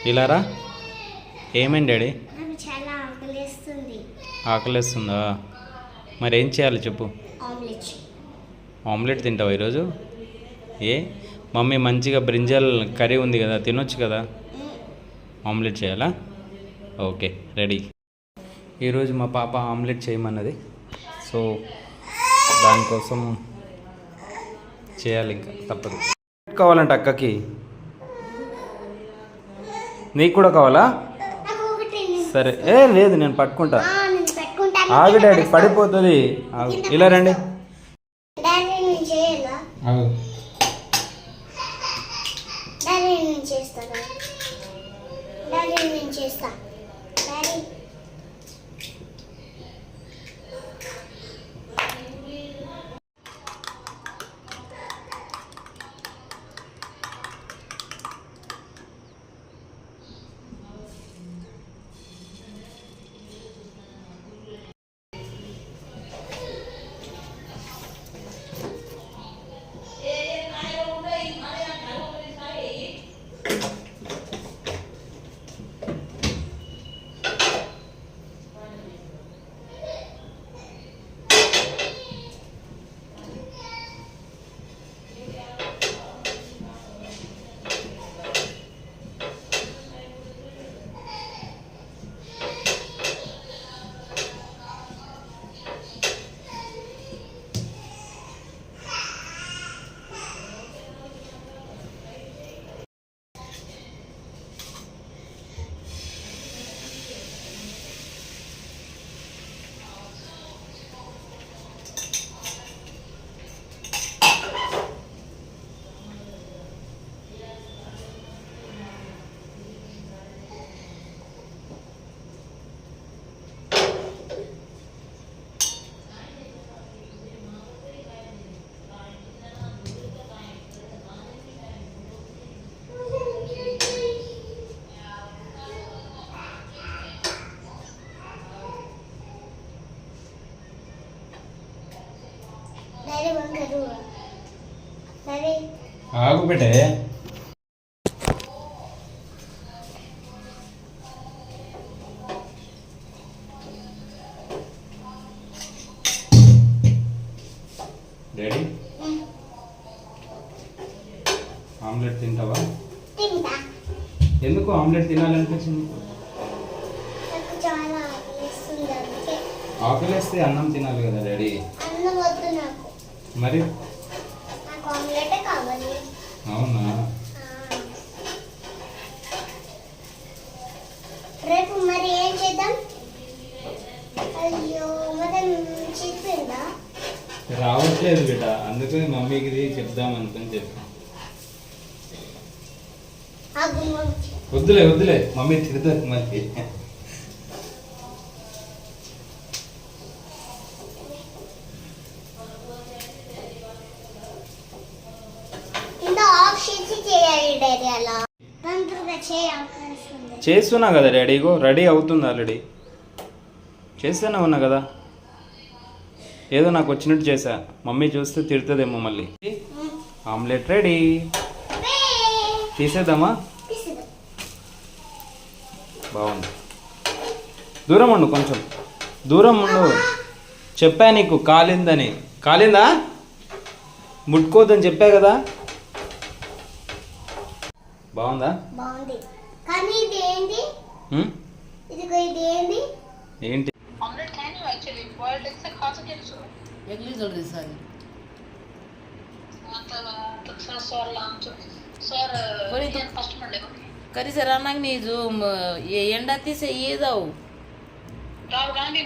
ఇలా రా. ఏమైంది డాడీ? నాకు చాలా ఆకలిస్తుంది. ఆకలిస్తుందా? మరి ఏం చేయాలి చెప్పు. ఆమ్లెట్. ఆమ్లెట్ తింటావా ఈరోజు? ఏ మమ్మీ మంచిగా బ్రింజల్ కర్రీ ఉంది కదా, తినొచ్చు కదా. ఆమ్లెట్ చేయాలా? Okay, ready. ఈరోజు మా పాప ఆమ్లెట్ చేయమన్నది, సో దానికోసం చేయాలి, ఇంకా తప్పదు. కావాలంట అక్కకి. నీకు కూడా కావాలా? సరే. లేదు, నేను పట్టుకుంటా. ఆగు డాడీ, పడిపోతుంది. ఇలా రండి. ఆగు పెట్టే. డాడీ, ఆమ్లెట్ తింటావా? ఎందుకు ఆమ్లెట్ తినాలనిపించింది? ఆకలిస్తే అన్నం తినాలి కదా డాడీ. మరి అవునా? రేపు మరి ఏం చేద్దాం? అయ్యో, చెప్పిందా? రావట్లేదు బిడ్డ, అందుకని మమ్మీకి చెప్దాం అనుకుని చెప్పా. వద్దులే మమ్మీ తిడతారు మరి. చేస్తున్నా కదా డాడీ, ఇగో రెడీ అవుతుంది ఆల్రెడీ. చేస్తూనే ఉన్నా కదా, ఏదో నాకు వచ్చినట్టు చేసా. మమ్మీ చూస్తే తిడుతుందేమో మళ్ళీ. Omelette ready. తీసేద్దామా? బాగుంది. దూరం ఉండు, కొంచెం దూరం ఉండు. చెప్పా నీకు కాలిందని. కాలిందా? ముట్టుకోవద్దని చెప్పా కదా. బాగుందా? బాగుంది. కానీ ఇది ఏంటి? ఇది ఏంటి? ఏంటి? ऑमलेट है ना एक्चुअली बॉइल्ड एग से खा सके तो एगली जल रही सारी मतलब तो सर लाम तो सर बड़ी तो फर्स्ट मंडे को करी सर नाग नी जो ये एंडा ती से ये जाओ रात गांधी